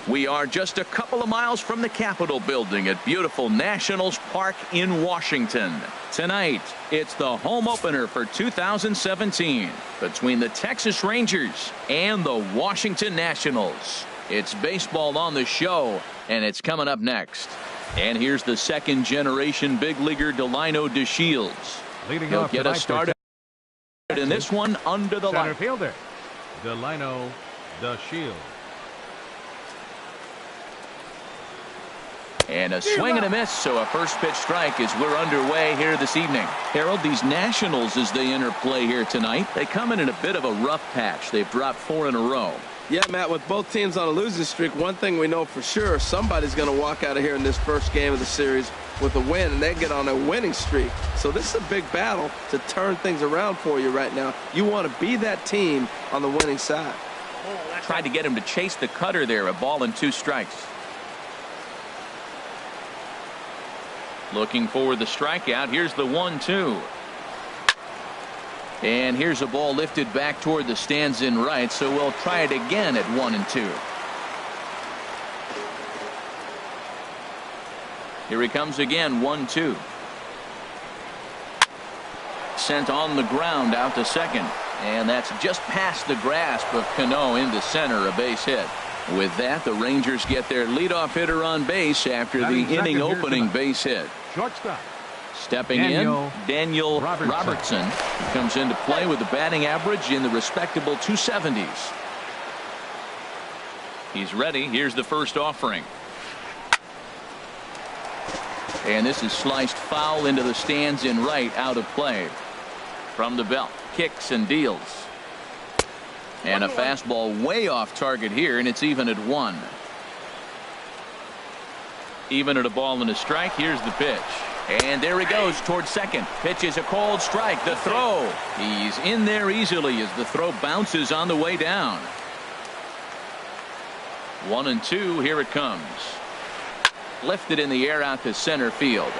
We are just a couple of miles from the Capitol building at beautiful Nationals Park in Washington. Tonight, it's the home opener for 2017 between the Texas Rangers and the Washington Nationals. It's baseball on the show, and it's coming up next. And here's the second-generation big leaguer Delino DeShields. He'll get us started in this one under the light. Center fielder, Delino DeShields. And a swing and a miss, so a first pitch strike as we're underway here this evening. Harold, these Nationals, as they enter play here tonight, they come in a bit of a rough patch. They've dropped 4 in a row. Yeah, Matt, with both teams on a losing streak, one thing we know for sure, somebody's going to walk out of here in this first game of the series with a win, and they get on a winning streak. So this is a big battle to turn things around for you right now. You want to be that team on the winning side. Tried to get him to chase the cutter there, a ball and 2 strikes. Looking for the strikeout. Here's the 1-2. And here's a ball lifted back toward the stands in right, so we'll try it again at 1-2. Here he comes again, 1-2. Sent on the ground out to second, and that's just past the grasp of Cano into center, a base hit. With that, the Rangers get their leadoff hitter on base after the inning opening base hit. Shortstop. Stepping in, Daniel Robertson. He comes into play with a batting average in the respectable 270s. He's ready. Here's the first offering. And this is sliced foul into the stands in right, out of play. From the belt, kicks and deals. And a fastball way off target here, and it's even at 1. Even at a ball and a strike. Here's the pitch. And there he goes towards second. Pitch is a cold strike. The throw. He's in there easily as the throw bounces on the way down. 1-2. Here it comes. Lifted in the air out to center field.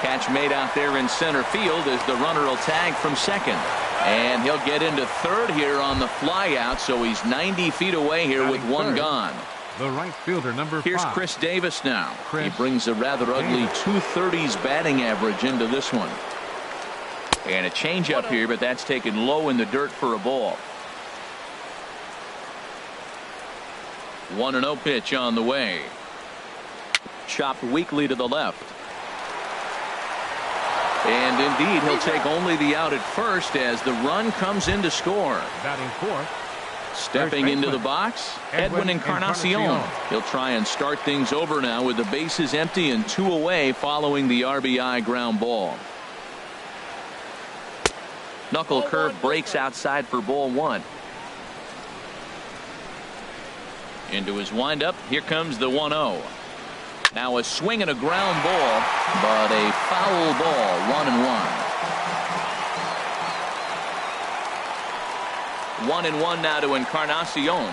Catch made out there in center field as the runner will tag from second. And he'll get into third here on the fly out, so he's 90 feet away here with 1 gone. The right fielder, number 5. Here's Chris Davis now. He brings a rather ugly 230s batting average into this one. And a changeup here, but that's taken low in the dirt for a ball. 1-0 pitch on the way. Chopped weakly to the left. And indeed, he'll take only the out at first as the run comes in to score. Batting fourth. Stepping into the box, Edwin Encarnacion. He'll try and start things over now with the bases empty and 2 away following the RBI ground ball. Knuckle curve breaks outside for ball 1. Into his windup. Here comes the 1-0. Now a swing and a ground ball, but a foul ball. 1-1. 1-1 now to Encarnacion.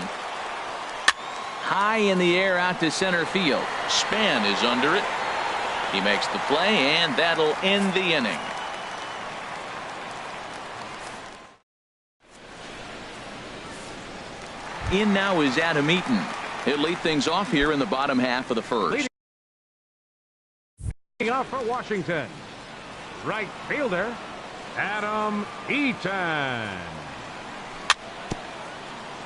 High in the air out to center field. Span is under it. He makes the play, and that'll end the inning. In now is Adam Eaton. He'll lead things off here in the bottom half of the first. Leading off for Washington, right fielder Adam Eaton.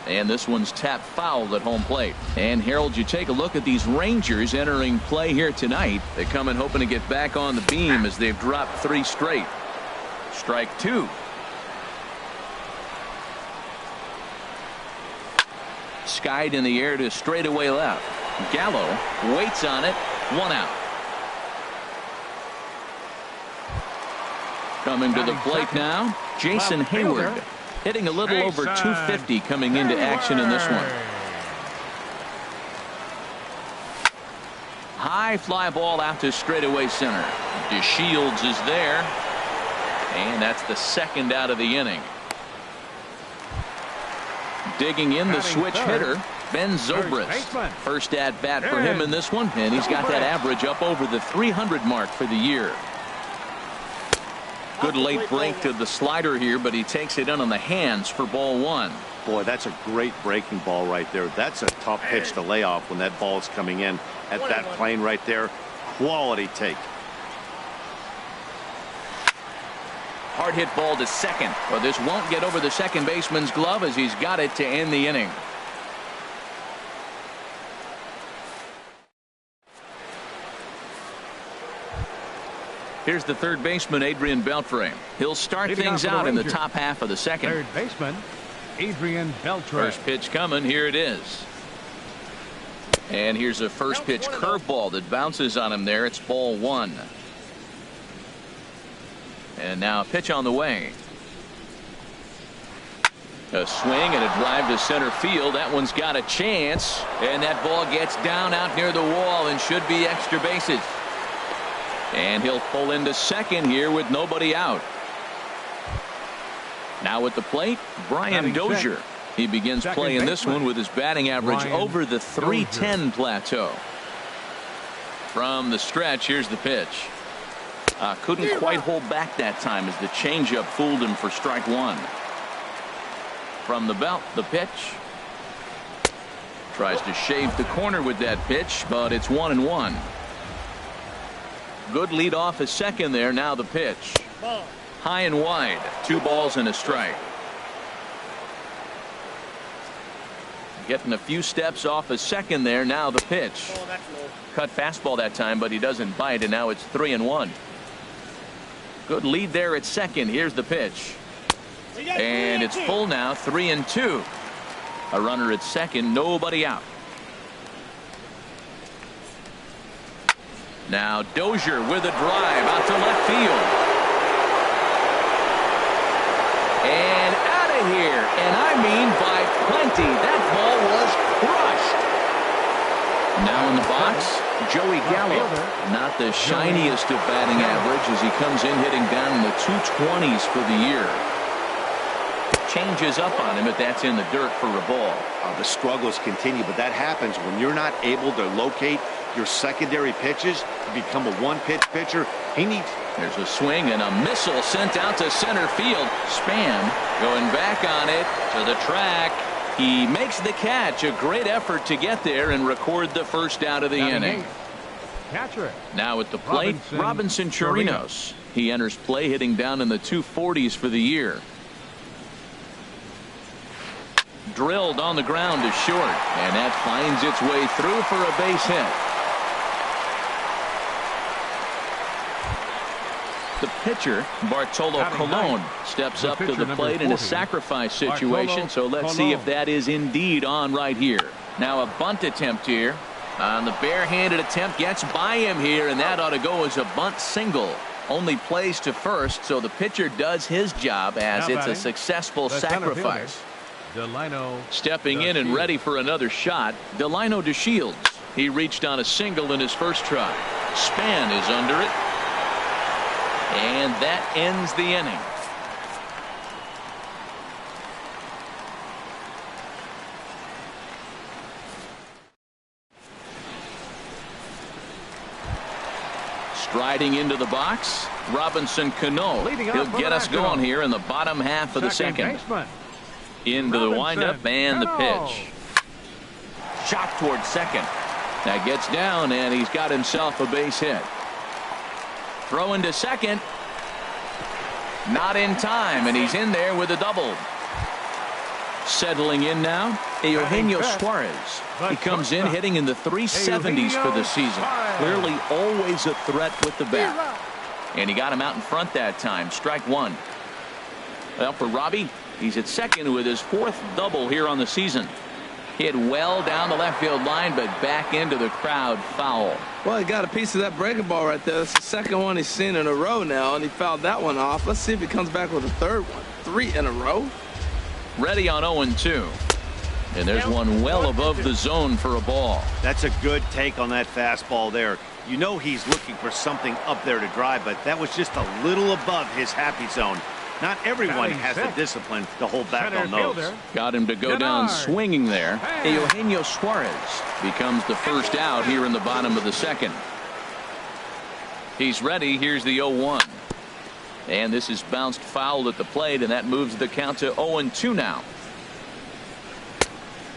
And this one's tapped foul at home plate. And Harold, you take a look at these Rangers entering play here tonight. They come in hoping to get back on the beam as they've dropped 3 straight. Strike 2. Skied in the air to straightaway left. Gallo waits on it. 1 out. Coming to the plate now, Jason Hayward. Hitting a little over 250 coming into action in this one. High fly ball out to straightaway center. DeShields is there. And that's the second out of the inning. Digging in the switch hitter, Ben Zobrist. First at bat for him in this one, and he's got that average up over the 300 mark for the year. Good late break to the slider here, but he takes it in on the hands for ball 1. Boy, that's a great breaking ball right there. That's a tough pitch to lay off when that ball is coming in at that plane right there. Quality take. Hard hit ball to second, but this won't get over the second baseman's glove as he's got it to end the inning. Here's the third baseman, Adrian Beltre. He'll start things out in the top half of the second. Third baseman, Adrian Beltre. First pitch coming. Here it is. And here's a first pitch curveball that bounces on him there. It's ball one. And now a pitch on the way. A swing and a drive to center field. That one's got a chance. And that ball gets down out near the wall and should be extra bases. And he'll pull into second here with nobody out. Now at the plate, Brian Dozier. He begins playing this one with his batting average over the .310 plateau. From the stretch, here's the pitch. Couldn't quite hold back that time as the changeup fooled him for strike one. From the belt, the pitch. Tries to shave the corner with that pitch, but it's 1-1. Good lead off a second there. Now the pitch. High and wide. 2 balls and a strike. Getting a few steps off a second there. Now the pitch. Cut fastball that time, but he doesn't bite, and now it's 3-1. Good lead there at second. Here's the pitch. And it's full now. 3-2. A runner at second. Nobody out. Now Dozier with a drive out to left field. And out of here. And I mean by plenty. That ball was crushed. Now in the box, Joey Gallo. Not the shiniest of batting average as he comes in hitting down in the 220s for the year. Changes up on him if that's in the dirt for a ball. The struggles continue, but that happens when you're not able to locate your secondary pitches. You become a one-pitch pitcher. There's a swing and a missile sent out to center field. Span going back on it to the track. He makes the catch. A great effort to get there and record the first out of the inning. Catcher. Now at the plate, Robinson Chirinos. He enters play hitting down in the 240s for the year. Drilled on the ground to short, and that finds its way through for a base hit. The pitcher, Bartolo Colon, steps up to the plate in a sacrifice situation, so let's see if that is indeed on right here. Now a bunt attempt here. On the barehanded attempt, gets by him here, and that ought to go as a bunt single. Only plays to first, so the pitcher does his job as it's a successful sacrifice. Stepping in and ready for another shot, Delino DeShields. He reached on a single in his first try. Span is under it. And that ends the inning. Striding into the box, Robinson Cano. He'll get us going here in the bottom half of the second. Into the windup and the pitch. Shot towards second. That gets down, and he's got himself a base hit. Throw into second. Not in time, and he's in there with a double. Settling in now, Eugenio Suarez. He comes in hitting in the 370s for the season. Clearly always a threat with the bat. And he got him out in front that time. Strike one. Well, for Robbie, he's at second with his 4th double here on the season. Hit well down the left field line, but back into the crowd, foul. Well, he got a piece of that breaking ball right there. That's the second one he's seen in a row now, and he fouled that one off. Let's see if he comes back with a third one. 3 in a row. Ready on 0-2. And there's one well above the zone for a ball. That's a good take on that fastball there. You know he's looking for something up there to drive, but that was just a little above his happy zone. Not everyone has the discipline to hold back on those. Got him to go down swinging there. Eugenio Suarez becomes the first out here in the bottom of the second. He's ready. Here's the 0-1. And this is bounced foul at the plate, and that moves the count to 0-2 now.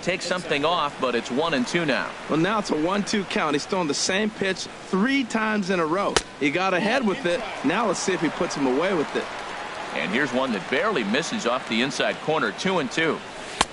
take something off, but it's 1-2 now. Well, now it's a 1-2 count. He's throwing the same pitch 3 times in a row. He got ahead with it. Now let's see if he puts him away with it. And here's one that barely misses off the inside corner. 2-2.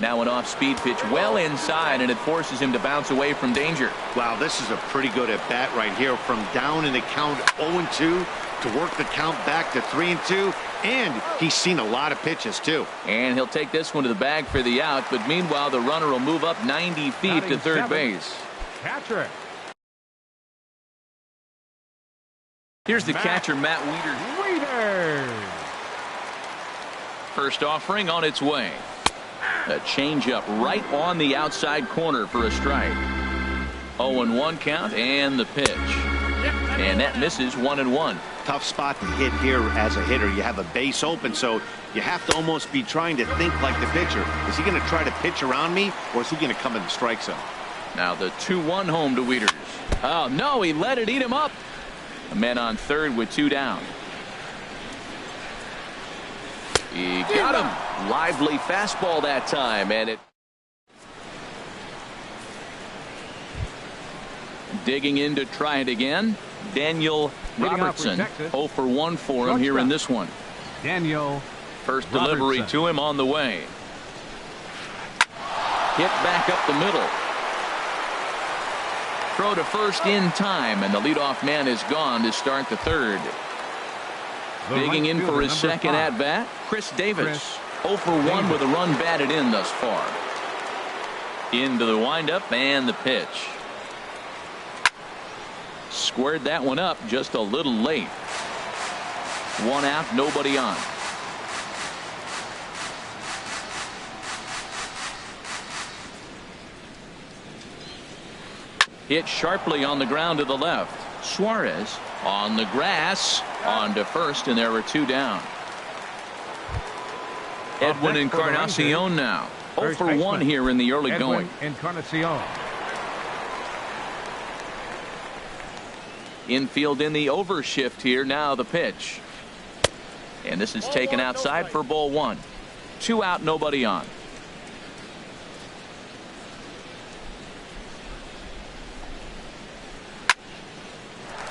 Now an off-speed pitch well inside, and it forces him to bounce away from danger. Wow, this is a pretty good at-bat right here. From down in the count 0-2 to work the count back to 3-2. And he's seen a lot of pitches, too. And he'll take this one to the bag for the out. But meanwhile, the runner will move up 90 feet to third base. Catcher. Here's the catcher, Matt Wieters. First offering on its way. A changeup right on the outside corner for a strike. 0-1 count and the pitch. And that misses 1-1. Tough spot to hit here as a hitter. You have a base open, so you have to almost be trying to think like the pitcher. Is he going to try to pitch around me, or is he going to come in the strike zone? Now the 2-1 home to Wieters. Oh, no, he let it eat him up. A man on third with 2 down. He got him. Lively fastball that time, and it. Digging in to try it again. Daniel Robertson. 0 for 1 for him here in this one. Daniel. First delivery to him on the way. Hit back up the middle. Throw to first in time, and the leadoff man is gone to start the third. Digging in for his second at-bat, Chris Davis. 0 for 1 with a run batted in thus far. Into the windup and the pitch. Squared that one up just a little late. 1 out, nobody on. Hit sharply on the ground to the left. Suarez on the grass, on to first, and there are 2 down. Edwin Encarnacion now. 0 for 1 here in the early going. Encarnacion. Infield in the overshift here. Now the pitch. And this is taken outside for ball 1. 2 out, nobody on.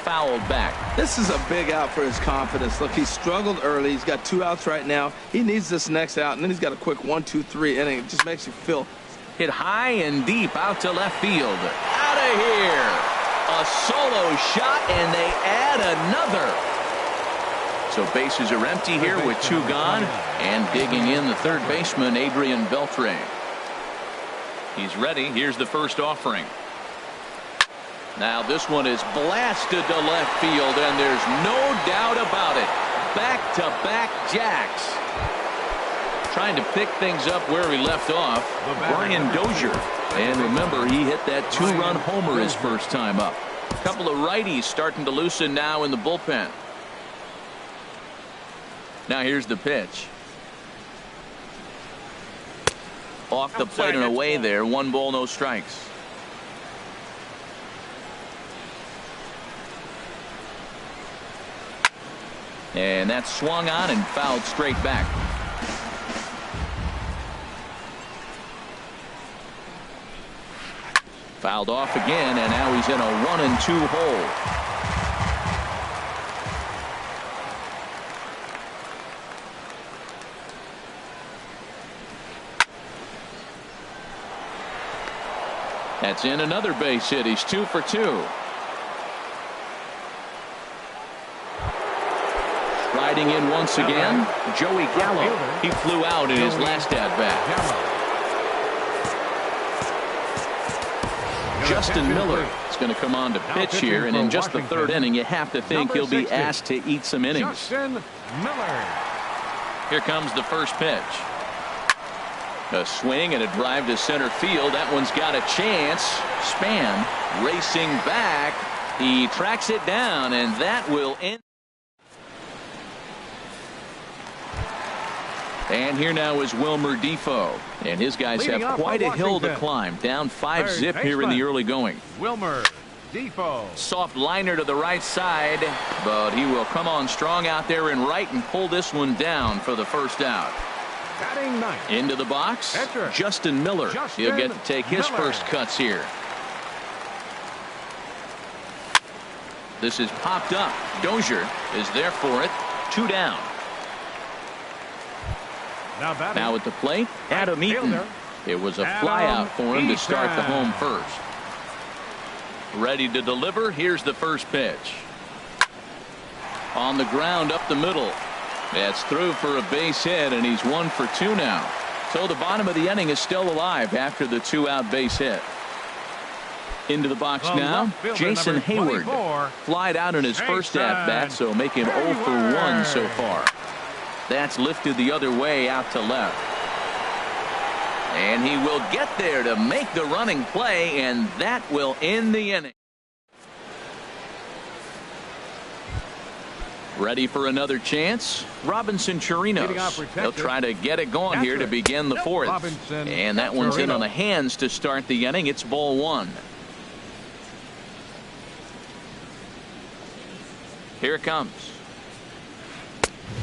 Fouled back. This is a big out for his confidence. Look, he struggled early. He's got 2 outs right now. He needs this next out, and then he's got a quick 1-2-3 inning. It just makes you feel. Hit high and deep out to left field. Out of here. A solo shot, and they add another. So bases are empty here with 2 gone, and digging in the third baseman, Adrian Beltre. He's ready. Here's the first offering. Now this one is blasted to left field, and there's no doubt about it. Back-to-back jacks. Trying to pick things up where he left off, Brian Dozier. And remember, he hit that 2-run homer his first time up. A couple of righties starting to loosen now in the bullpen. Now here's the pitch. Off the plate and away there. 1 ball, no strikes. And that's swung on and fouled straight back. Fouled off again, and now he's in a 1-2 hole. That's in another base hit. He's 2 for 2. Riding in once again, Joey Gallo. He flew out in his last at-bat. Justin Miller is going to come on to pitch here, and in just the third inning, you have to think he'll be asked to eat some innings. Justin Miller. Here comes the first pitch. A swing and a drive to center field. That one's got a chance. Span racing back. He tracks it down, and that will end. And here now is Wilmer Defoe, and his guys have quite a hill to climb. Down 5-zip here in the early going. Wilmer Defoe. Soft liner to the right side, but he will come on strong out there in right and pull this one down for the first out. Batting ninth. Into the box, Enter. Justin Miller. He'll get to take his first cuts here. This is popped up. Dozier is there for it. 2 down. Now at the plate, Adam Eaton. It was a flyout for him to start the home first. Ready to deliver. Here's the first pitch. On the ground up the middle. That's through for a base hit, and he's 1 for 2 now. So the bottom of the inning is still alive after the 2-out base hit. Into the box now, Jason Hayward. Flied out in his first at-bat, so make him 0 for 1 so far. That's lifted the other way out to left. And he will get there to make the running play, and that will end the inning. Ready for another chance. Robinson Chirinos. He'll try to get it going here to begin the fourth. And that one's in on the hands to start the inning. It's ball 1. Here it comes.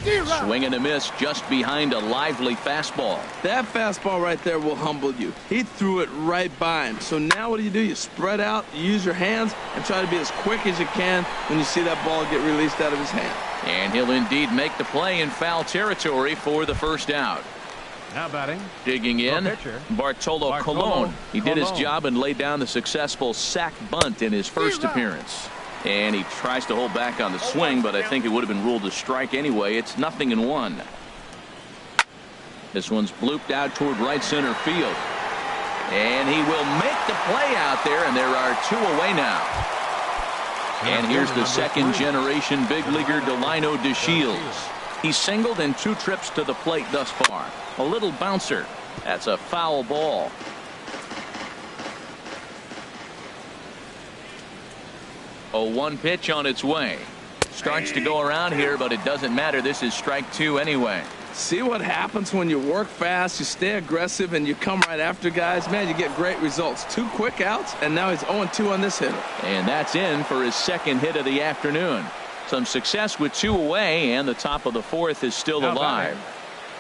Swing and a miss just behind a lively fastball. That fastball right there will humble you. He threw it right by him. So now what do? You spread out, you use your hands, and try to be as quick as you can when you see that ball get released out of his hand. And he'll indeed make the play in foul territory for the first out. Now batting. Digging in, Bartolo Colon. He did his job and laid down the successful sac bunt in his first appearance. And he tries to hold back on the swing, but I think it would have been ruled a strike anyway. It's 0-1. This one's blooped out toward right center field. And he will make the play out there, and there are 2 away now. And here's the second generation big leaguer Delino DeShields. He's singled in 2 trips to the plate thus far. A little bouncer. That's a foul ball. 0-1 pitch on its way. Starts to go around here, but it doesn't matter. This is strike 2 anyway. See what happens when you work fast, you stay aggressive, and you come right after guys. Man, you get great results. 2 quick outs, and now he's 0-2 on this hitter. And that's in for his second hit of the afternoon. Some success with 2 away, and the top of the 4th is still alive.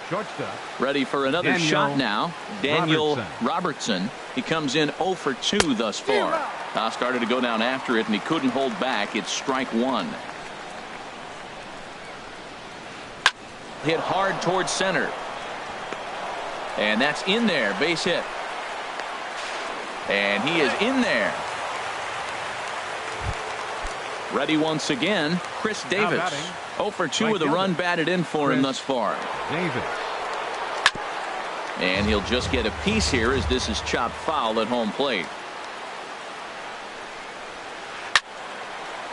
Shortstop. Ready for another shot now. Daniel Robertson. He comes in 0 for 2 thus far. Started to go down after it, and he couldn't hold back. It's strike 1. Hit hard towards center. And that's in there. Base hit. And he is in there. Ready once again, Chris Davis. 0 for 2 with a run batted in for him thus far. Davis. And he'll just get a piece here as this is chopped foul at home plate.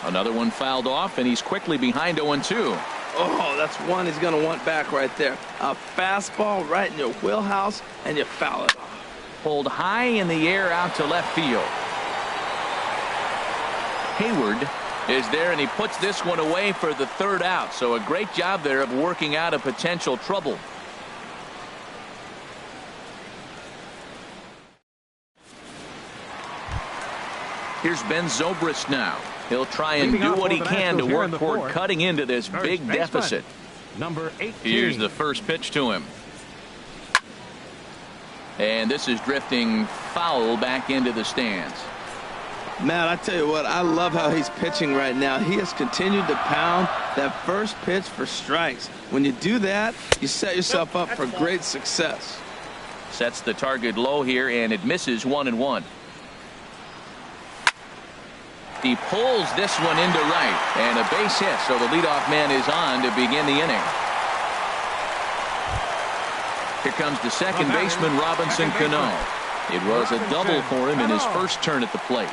Another one fouled off, and he's quickly behind 0-2. Oh, that's one he's going to want back right there. A fastball right in your wheelhouse, and you foul it off. Pulled high in the air out to left field. Hayward is there, and he puts this one away for the 3rd out. So a great job there of working out a potential trouble. Here's Ben Zobrist now. He'll try and do what he can to work toward cutting into this big deficit. Number 18. Here's the first pitch to him. And this is drifting foul back into the stands. Man, I tell you what, I love how he's pitching right now. He has continued to pound that first pitch for strikes. When you do that, you set yourself up for great success. Sets the target low here, and it misses 1-1. He pulls this one into right, and a base hit, so the leadoff man is on to begin the inning. Here comes the second baseman, Robinson Cano. It was a double for him in his first turn at the plate.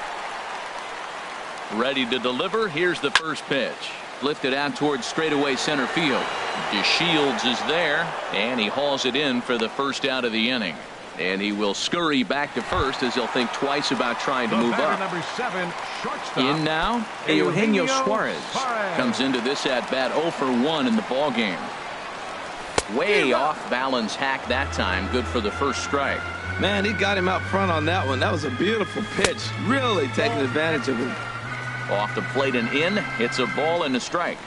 Ready to deliver. Here's the first pitch. Lifted out towards straightaway center field. DeShields is there, and he hauls it in for the first out of the inning. And he will scurry back to first as he'll think twice about trying to move up. Number 7, shortstop. In now, Eugenio Suarez comes into this at bat 0 for 1 in the ball game. Way off balance hack that time. Good for the first strike. Man, he got him out front on that one. That was a beautiful pitch. Really taking advantage of him. Off the plate and in. It's a ball and a strike.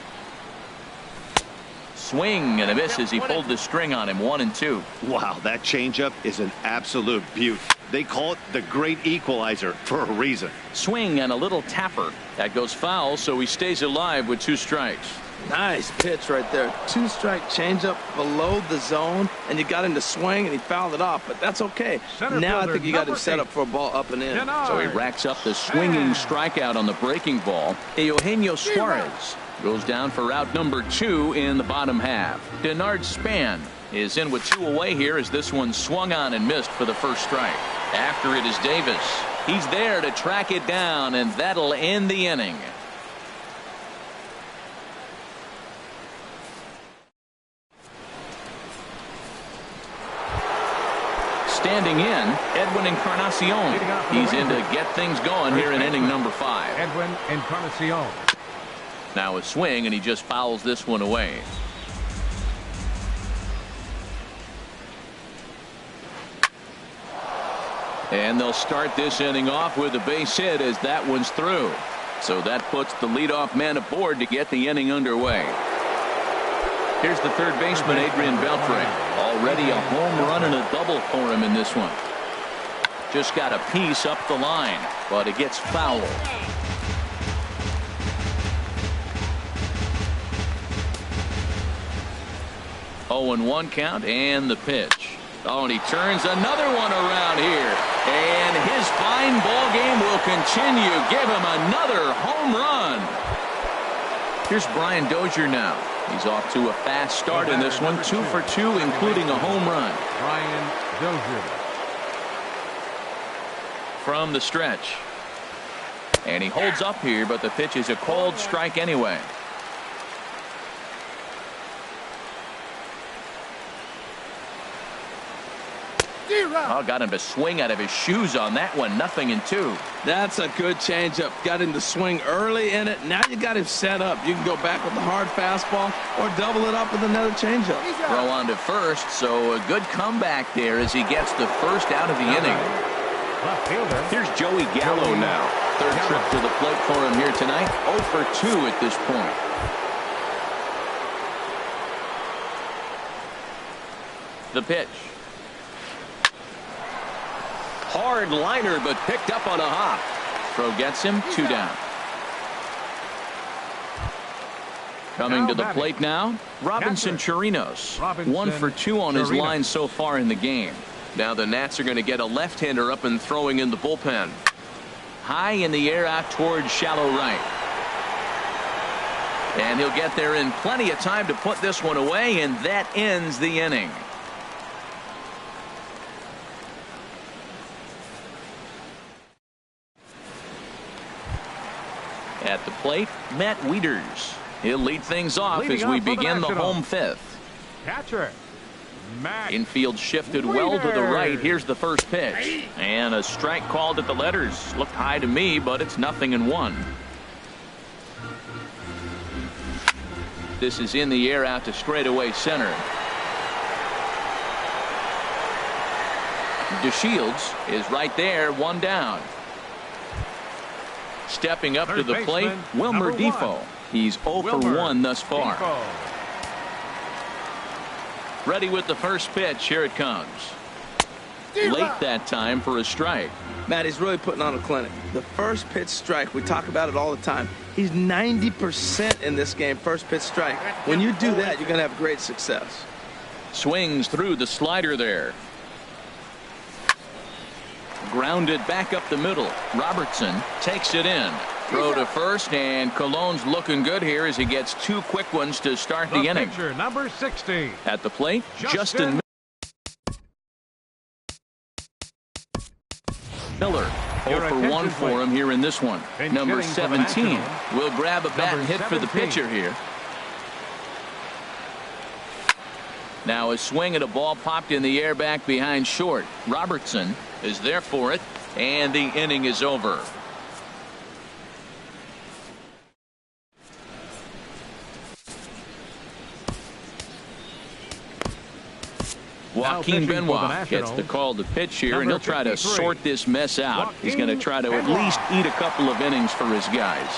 Swing and a miss as he pulled the string on him. 1-2. Wow, that changeup is an absolute beaut. They call it the great equalizer for a reason. Swing and a little tapper. That goes foul, so he stays alive with 2 strikes. Nice pitch right there. 2-strike changeup below the zone, and you got him to swing, and he fouled it off, but that's okay. Now I think you got him set up for a ball up and in. So he racks up the swinging strikeout on the breaking ball. Eugenio Suarez goes down for out number 2 in the bottom half. Denard Span is in with 2 away here as this one swung on and missed for the first strike. After it is Davis. He's there to track it down, and that'll end the inning. Standing in, Edwin Encarnacion. He's in to get things going here in inning number 5. Edwin Encarnacion. Now a swing, and he just fouls this one away. And they'll start this inning off with a base hit as that one's through. So that puts the leadoff man aboard to get the inning underway. Here's the third baseman, Adrian Beltre. Already a home run and a double for him in this one. Just got a piece up the line, but it gets fouled. Oh, and 1 count, and the pitch. Oh, and he turns another one around here. And his fine ball game will continue. Give him another home run. Here's Brian Dozier now. He's off to a fast start in this one. 2 for 2, including a home run. Brian Dozier. From the stretch. And he holds up here, but the pitch is a called strike anyway. Oh, got him to swing out of his shoes on that one. 0-2. That's a good changeup. Got him to swing early in it. Now you got him set up. You can go back with the hard fastball or double it up with another changeup. Throw on to first, so a good comeback there as he gets the first out of the inning. Here's Joey Gallo now. Third trip to the plate for him here tonight. 0 for 2 at this point. The pitch. Hard liner, but picked up on a hop. Throw gets him. 2 down. Coming to the plate now, Robinson Chirinos. 1 for 2 on his line so far in the game. Now the Nats are going to get a left-hander up and throwing in the bullpen. High in the air out towards shallow right. And he'll get there in plenty of time to put this one away, and that ends the inning. At the plate, Matt Wieters. He'll lead things off as we begin the home 5th. Catcher. Matt Infield shifted well to the right. Here's the first pitch. And a strike called at the letters. Looked high to me, but it's 0-1. This is in the air out to straightaway center. DeShields is right there, 1 down. Stepping up to the plate, Wilmer Difo. He's 0 for 1 thus far. Ready with the first pitch. Here it comes. Late that time for a strike. Matt, he's really putting on a clinic. The first pitch strike, we talk about it all the time. He's 90% in this game, first pitch strike. When you do that, you're going to have great success. Swings through the slider there. Grounded back up the middle. Robertson takes it in. Throw to first, and Cologne's looking good here as he gets 2 quick ones to start the inning. pitcher, number 60. At the plate, Justin Miller. 0 for 1 for him here in this one. Number 17 will grab a bat and hit for the pitcher here. Now a swing at a ball popped in the air back behind short. Robertson is there for it, and the inning is over. Joaquin Benoit gets the call to pitch here, and he'll try to sort this mess out. He's going to try to at least eat a couple of innings for his guys.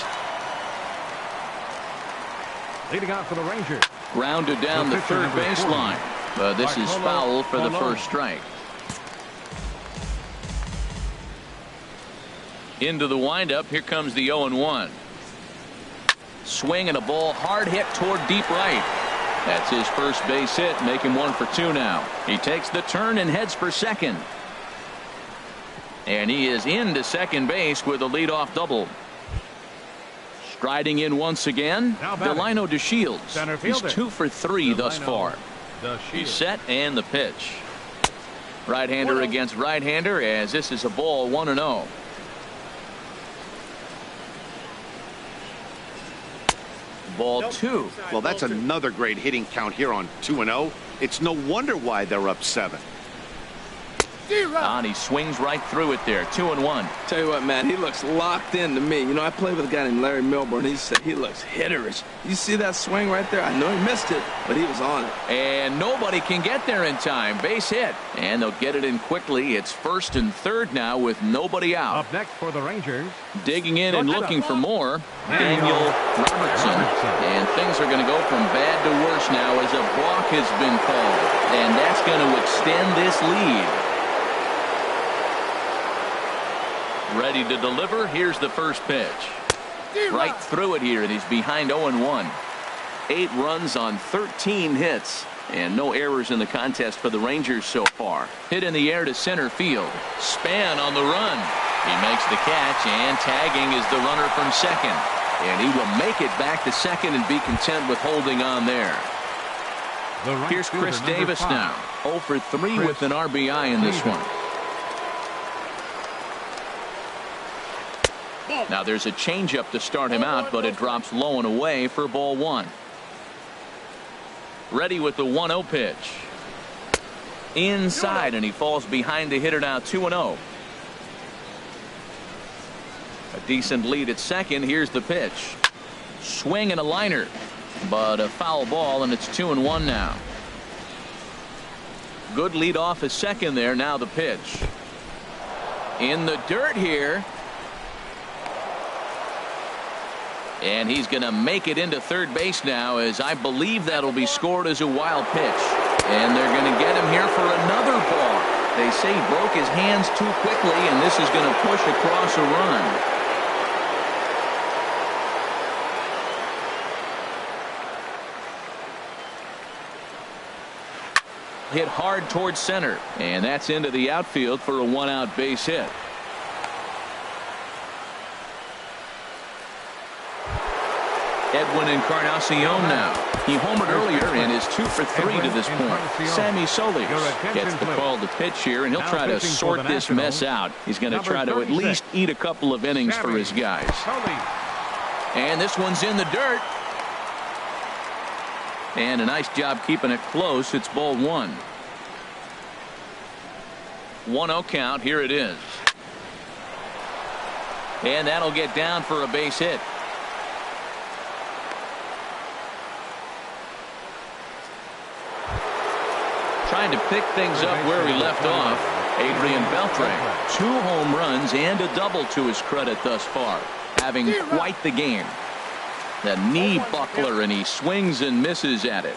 Leading out for the Rangers, Grounded down the third baseline. But this is foul for the first strike. Into the windup. Here comes the 0-1. Swing and a ball hard hit toward deep right. That's his first base hit, make him 1 for 2 now. He takes the turn and heads for second. And he is into second base with a leadoff double. Striding in once again, Delino DeShields. He's 2 for 3 thus far. He's set and the pitch. Right-hander against right-hander, as this is a ball 1-0. Ball 2. Well, that's another great hitting count here on 2-0. It's no wonder why they're up 7. And he swings right through it there. 2-1. Tell you what, man, he looks locked in to me. You know, I played with a guy named Larry Milburn. He said he looks hitterish. You see that swing right there? I know he missed it, but he was on it. And nobody can get there in time. Base hit. And they'll get it in quickly. It's first and third now with nobody out. Up next for the Rangers. Digging in and looking for more, Daniel Robertson. And things are going to go from bad to worse now as a balk has been called. And that's going to extend this lead. Ready to deliver. Here's the first pitch. Right through it here, and he's behind 0-1. 8 runs on 13 hits, and no errors in the contest for the Rangers so far. Hit in the air to center field. Span on the run. He makes the catch, and tagging is the runner from second. And he will make it back to second and be content with holding on there. Here's Chris Davis now. 0 for 3 with an RBI in this one. Now there's a changeup to start him out, but it drops low and away for ball 1. Ready with the 1-0 pitch. Inside, and he falls behind the hitter now. 2-0. A decent lead at second. Here's the pitch. Swing and a liner, but a foul ball, and it's 2-1 now. Good lead off at second there. Now the pitch. In the dirt here. And he's going to make it into third base now, as I believe that'll be scored as a wild pitch. And they're going to get him here for another ball. They say he broke his hands too quickly, and this is going to push across a run. Hit hard towards center, and that's into the outfield for a 1-out base hit. Edwin Encarnacion now. He homered earlier and is 2 for 3 to this point. Sammy Solis gets the call to pitch here, and he'll try to sort this mess out. He's going to try to at least eat a couple of innings for his guys. And this one's in the dirt. And a nice job keeping it close. It's ball 1. 1-0 count. Here it is. And that'll get down for a base hit. Trying to pick things up where we left off. Adrian Beltre, 2 home runs and a double to his credit thus far. Having quite the game. The knee buckler, and he swings and misses at it.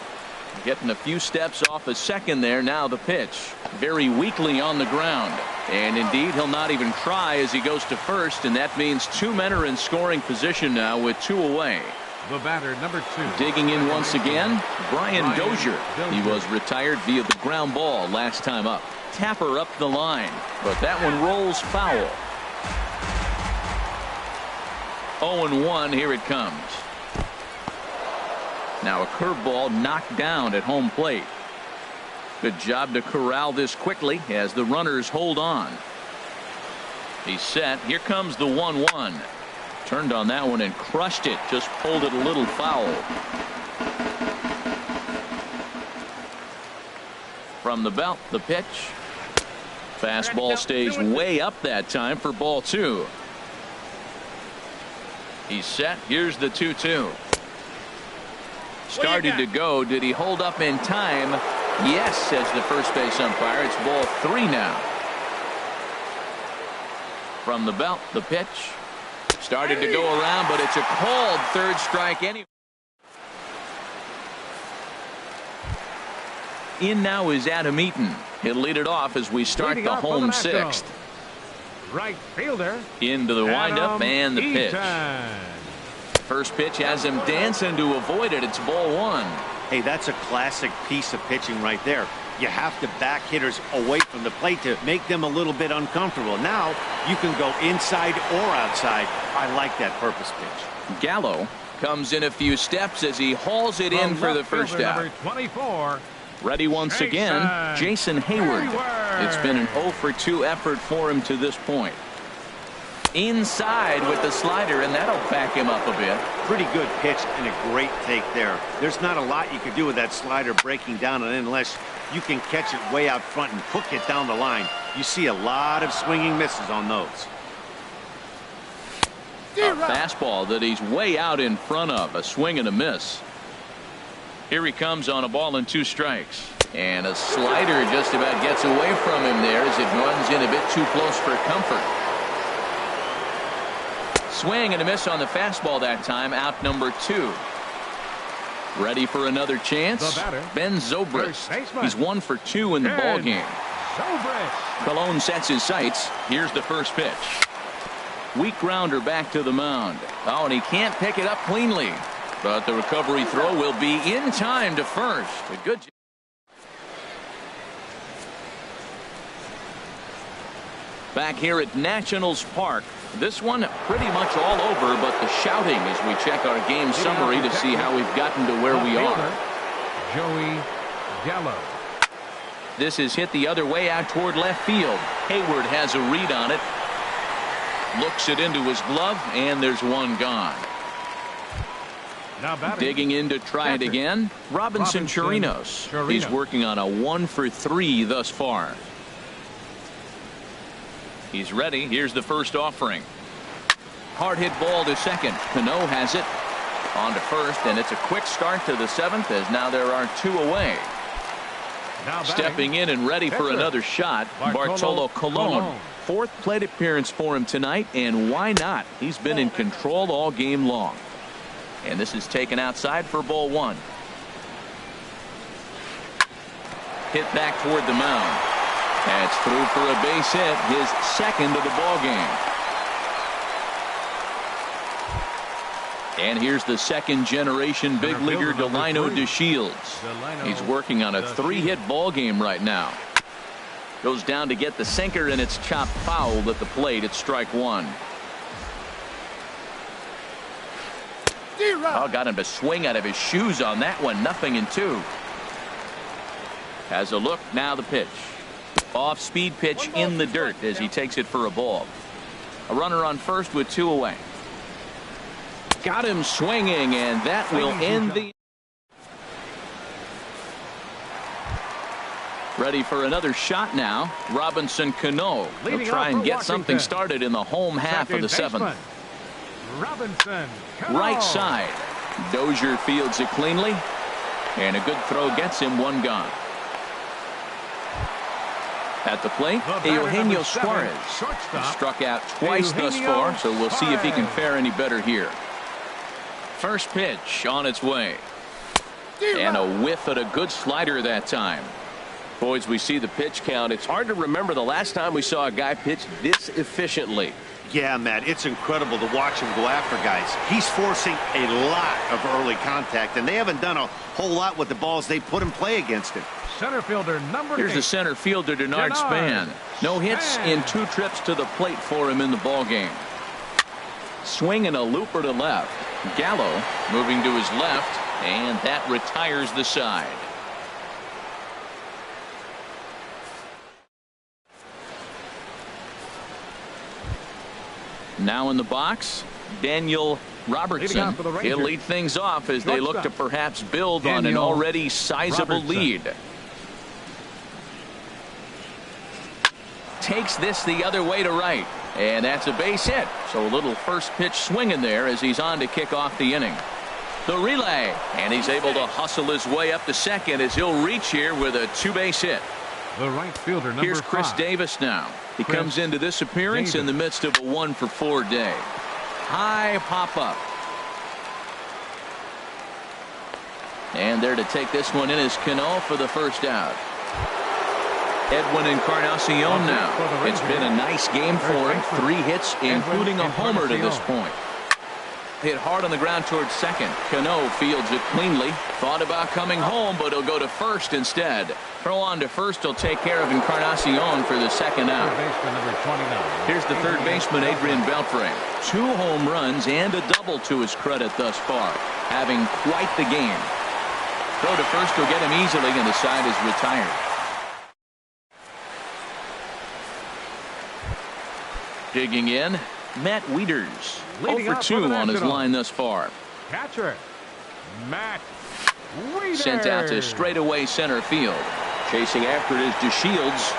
Getting a few steps off a second there. Now the pitch. Very weakly on the ground. And indeed, he'll not even try as he goes to first, and that means 2 men are in scoring position now with 2 away. The batter, number 2. Digging in once again, Brian Dozier. He was retired via the ground ball last time up. Tapper up the line, but that one rolls foul. 0-1, here it comes. Now a curveball knocked down at home plate. Good job to corral this quickly as the runners hold on. He's set. Here comes the 1-1. Turned on that one and crushed it. Just pulled it a little foul. From the belt, the pitch. Fastball stays way up that time for ball 2. He's set. Here's the 2-2. Started to go. Did he hold up in time? Yes, says the first base umpire. It's ball 3 now. From the belt, the pitch. Started to go around, but it's a called third strike anyway. In now is Adam Eaton. He'll lead it off as we start the home sixth. Right fielder. Into the windup and the pitch. Eaton. First pitch has him dancing to avoid it. It's ball one. Hey, that's a classic piece of pitching right there. You have to back hitters away from the plate to make them a little bit uncomfortable. Now you can go inside or outside. I like that purpose pitch. Gallo comes in a few steps as he hauls it in for the first out. Number 24. Ready once again, Jason Hayward. It's been an 0 for 2 effort for him to this point. Inside with the slider, and that'll back him up a bit. Pretty good pitch and a great take there. There's not a lot you could do with that slider breaking down and unless you can catch it way out front and hook it down the line. You see a lot of swinging misses on those. A fastball that he's way out in front of. A swing and a miss. Here he comes on a ball and 2 strikes. And a slider just about gets away from him there as it runs in a bit too close for comfort. Swing and a miss on the fastball that time. Out number 2. Ready for another chance. Ben Zobrist. He's 1 for 2 in the ball game. Cologne sets his sights. Here's the first pitch. Weak grounder back to the mound. Oh, and he can't pick it up cleanly. But the recovery throw will be in time to first. A good job. Back here at Nationals Park. This one pretty much all over, but the shouting as we check our game summary to see how we've gotten to where we are. Joey Gallo. This is hit the other way out toward left field. Hayward has a read on it. Looks it into his glove, and there's one gone. Digging in to try it again. Robinson Chirinos. He's working on a 1 for 3 thus far. He's ready. Here's the first offering. Hard hit ball to second. Cano has it. On to first, and it's a quick start to the 7th as now there are 2 away. Stepping in and ready for another shot, Bartolo Colon. 4th plate appearance for him tonight, and why not? He's been in control all game long. And this is taken outside for ball 1. Hit back toward the mound. That's through for a base hit, his 2nd of the ball game. And here's the 2nd generation big leaguer Delino DeShields. He's working on a 3-hit ball game right now. Goes down to get the sinker, and it's chopped foul at the plate. It's strike 1. Oh, got him to swing out of his shoes on that one. 0-2. Has a look. Now the pitch. Off speed pitch in the dirt as he takes it for a ball. A runner on first with 2 away. Got him swinging, and that will end the. Ready for another shot now. Robinson Cano. He'll try and get something started in the home half of the 7th. Robinson Cano. Right side. Dozier fields it cleanly. And a good throw gets him 1 gone. At the plate, Eugenio Suarez. He struck out twice thus far, so we'll see if he can fare any better here. First pitch on its way. And a whiff at a good slider that time. Boys, we see the pitch count. It's hard to remember the last time we saw a guy pitch this efficiently. Yeah, Matt, it's incredible to watch him go after guys. He's forcing a lot of early contact, and they haven't done a whole lot with the balls they put in play against him. Center fielder number 8. Here's the center fielder, Denard Span. No hits in 2 trips to the plate for him in the ball game. Swing and a looper to left. Gallo moving to his left, and that retires the side. Now in the box, Daniel Robertson. He'll lead things off as they look to perhaps build on an already sizable lead. Takes this the other way to right, and that's a base hit. So a little first pitch swinging there as he's on to kick off the inning. The relay, and he's able to hustle his way up to second as he'll reach here with a 2-base hit. The right fielder number Here's Chris 5. Davis now. He comes into this appearance in the midst of a 1 for 4 day. High pop up. And there to take this one in is Cano for the first out. Edwin Encarnacion now. It's been a nice game for him. 3 hits, including a homer to this point. Hit hard on the ground towards second. Cano fields it cleanly. Thought about coming home, but he'll go to first instead. Throw on to first. He'll take care of Encarnacion for the second out. Here's the third baseman, Adrian Beltre. 2 home runs and a double to his credit thus far. Having quite the game. Throw to first will get him easily, and the side is retired. Digging in, Matt Wieters. 0 for 2 on his line thus far. Catcher, Matt Wieters. Sent out to straightaway center field. Chasing after it is DeShields.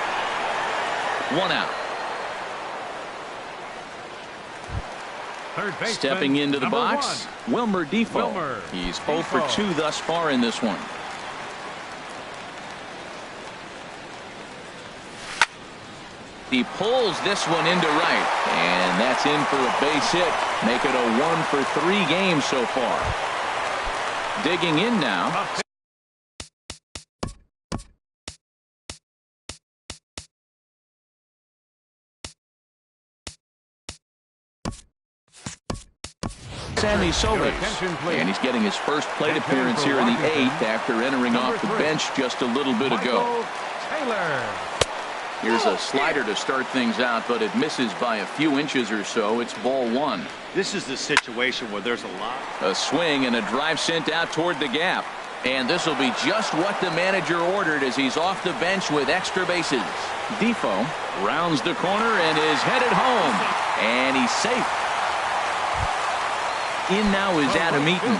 1 out. Third baseman, Stepping into the box, 1. Wilmer Defoe. Wilmer He's 0 for 2 thus far in this one. He pulls this one into right, and that's in for a base hit. Make it a 1 for 3 game so far. Digging in now. Sammy Solis, and he's getting his first plate appearance here in the 8th after entering off the bench just a little bit ago. Here's a slider to start things out, but it misses by a few inches or so. It's ball 1. This is the situation where there's a lot. A swing and a drive sent out toward the gap. And this will be just what the manager ordered as he's off the bench with extra bases. Defoe rounds the corner and is headed home. And he's safe. In now is Adam Eaton.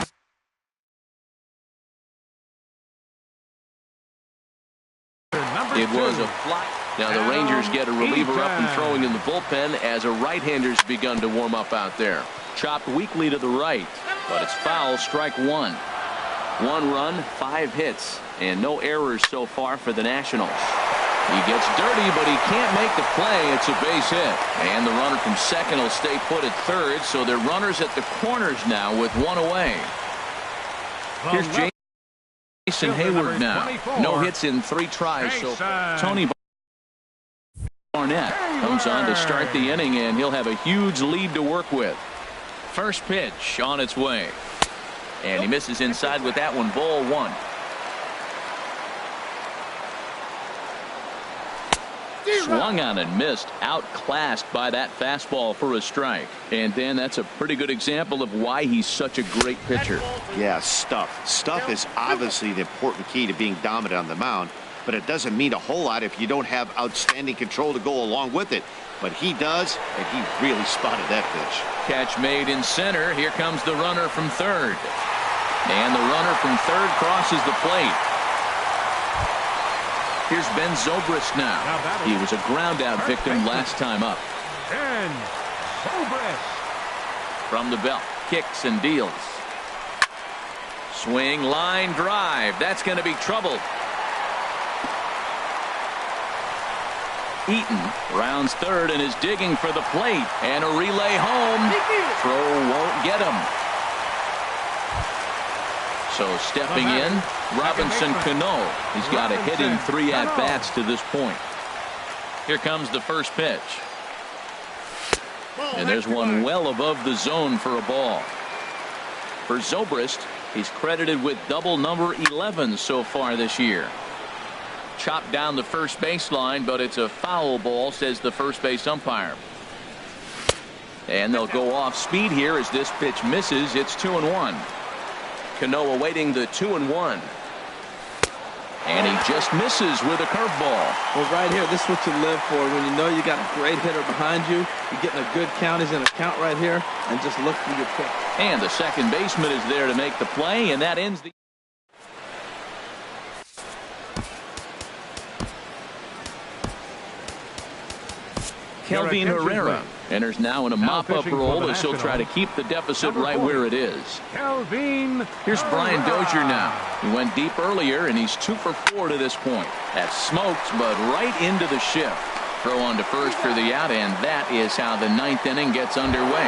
It was a fly. Now the Rangers get a reliever up and throwing in the bullpen as a right-hander's begun to warm up out there. Chopped weakly to the right, but it's foul, strike 1. 1 run, 5 hits, and no errors so far for the Nationals. He gets dirty, but he can't make the play. It's a base hit. And the runner from second will stay put at third, so they're runners at the corners now with 1 away. Here's Jason Hayward now. No hits in 3 tries so far. Tony Barnett comes on to start the inning, and he'll have a huge lead to work with. First pitch on its way. And he misses inside with that one, ball 1. Swung on and missed, outclassed by that fastball for a strike. And Dan, that's a pretty good example of why he's such a great pitcher. Yeah, stuff. Stuff is obviously the important key to being dominant on the mound, but it doesn't mean a whole lot if you don't have outstanding control to go along with it. But he does, and he really spotted that pitch. Catch made in center. Here comes the runner from third. And the runner from third crosses the plate. Here's Ben Zobrist now. He was a ground-out victim last time up. Ben Zobrist. From the belt, kicks and deals. Swing, line drive. That's going to be trouble. Eaton rounds third and is digging for the plate. And a relay home. Throw won't get him. So stepping in, Robinson Cano. He's got a hit in 3 at-bats to this point. Here comes the first pitch. And there's one well above the zone for a ball. For Zobrist, he's credited with double number 11 so far this year. Chopped down the first baseline, but it's a foul ball, says the first base umpire. And they'll go off speed here as this pitch misses. It's 2-1. Cano awaiting the 2-1. And he just misses with a curveball. Well, right here, this is what you live for. When you know you got a great hitter behind you, you're getting a good count. He's in a count right here, and just look for your pitch. And the second baseman is there to make the play, and that ends the. Kelvin Herrera enters now in a mop-up role as he'll try to keep the deficit right where it is. Here's Brian Dozier now. He went deep earlier, and he's 2 for 4 to this point. That's smoked, but right into the shift. Throw on to first for the out, and that is how the 9th inning gets underway.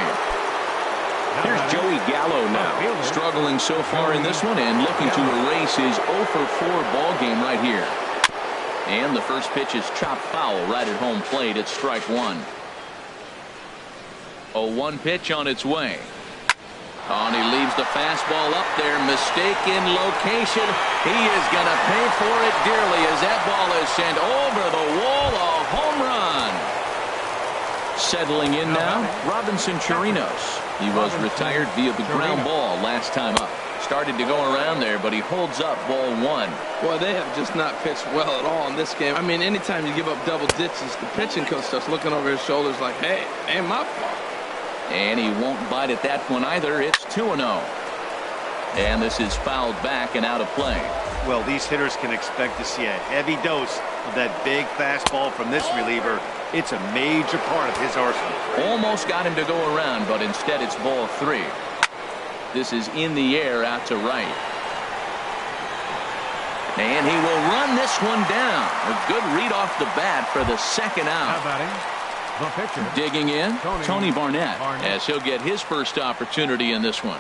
Here's Joey Gallo now, struggling so far in this one and looking to erase his 0 for 4 ball game right here. And the first pitch is chopped foul right at home plate. It's strike one. 0-1 pitch on its way. And he leaves the fastball up there. Mistaken location. He is going to pay for it dearly as that ball is sent over the wall. A home run. Settling in now, Robinson Chirinos. He was retired via the ground ball last time up. Started to go around there, but he holds up ball one. Boy, they have just not pitched well at all in this game. I mean, anytime you give up double digits, the pitching coach starts looking over his shoulders like, hey, ain't my fault. And he won't bite at that one either. It's 2-0. And this is fouled back and out of play. Well, these hitters can expect to see a heavy dose of that big fastball from this reliever. It's a major part of his arsenal. Almost got him to go around, but instead it's ball three. This is in the air out to right. And he will run this one down. A good read off the bat for the second out. The pitcher. Digging in, Tony Barnett, as he'll get his first opportunity in this one.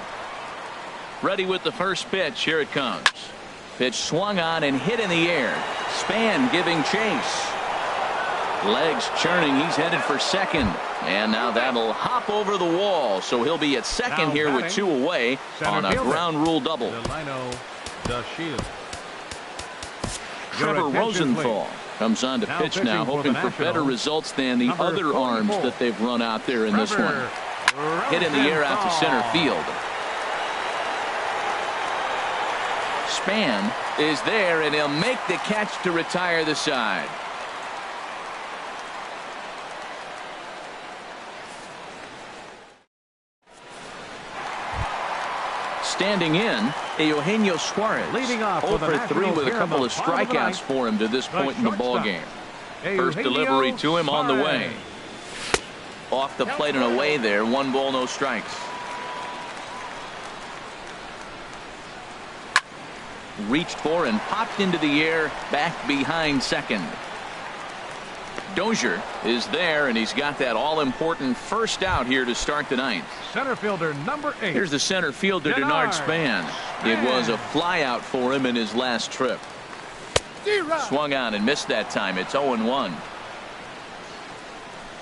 Ready with the first pitch. Here it comes. Pitch swung on and hit in the air. Span giving chase. Legs churning. He's headed for second. And now that'll hop over the wall. So he'll be at second here with two away on a ground rule double. Trevor Rosenthal comes on to pitch now, hoping for better results than the other arms that they've run out there in this one. Hit in the air out to center field. Span is there, and he'll make the catch to retire the side. Standing in, Eugenio Suarez, leading off 0 for 3 with a couple of strikeouts for him to this point in the ballgame. First delivery to him on the way. Off the plate and away there. 1 ball, no strikes. Reached for and popped into the air back behind second. Dozier is there, and he's got that all-important first out here to start the ninth. Center fielder number 8. Here's the center fielder, Denard Span. It was a flyout for him in his last trip. Swung on and missed that time. It's 0-1.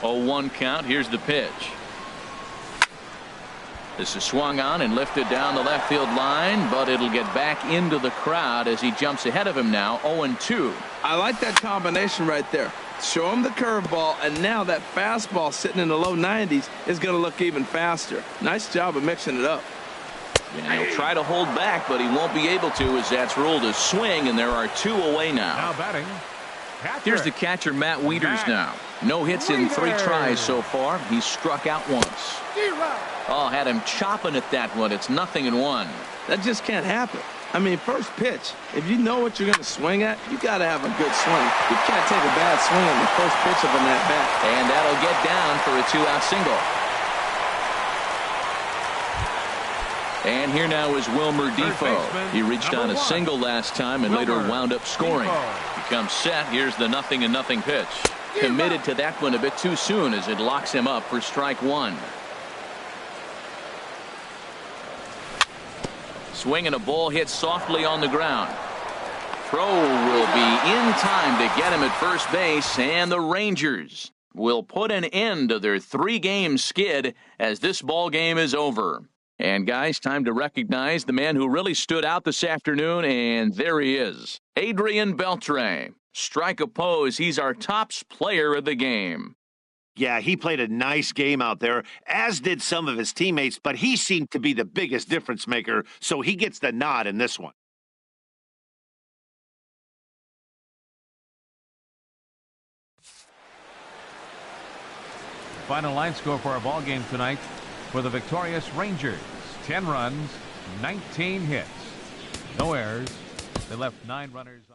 0-1 count. Here's the pitch. This is swung on and lifted down the left field line, but it'll get back into the crowd as he jumps ahead of him now. 0-2. I like that combination right there. Show him the curveball, and now that fastball sitting in the low 90s is going to look even faster. Nice job of mixing it up. And he'll try to hold back, but he won't be able to as that's ruled a swing, and there are 2 away now. Now batting. Here's the catcher, Matt Wieters now. No hits in 3 tries so far. He's struck out once. Oh, had him chopping at that one. It's 0-1. That just can't happen. I mean, first pitch, if you know what you're going to swing at, you got to have a good swing. You can't take a bad swing on the first pitch of an at-bat. And that'll get down for a 2-out single. And here now is Wilmer Defoe. He reached on a single last time and later wound up scoring. He comes set. Here's the 0-0 pitch. Committed to that one a bit too soon as it locks him up for strike one. Swing and a ball hit softly on the ground. Throw will be in time to get him at first base, and the Rangers will put an end to their 3-game skid as this ball game is over. And guys, time to recognize the man who really stood out this afternoon, and there he is. Adrian Beltre. Strike a pose. He's our tops player of the game. Yeah, he played a nice game out there, as did some of his teammates, but he seemed to be the biggest difference maker, so he gets the nod in this one. Final line score for our ball game tonight for the victorious Rangers. 10 runs, 19 hits. No errors. They left 9 runners on.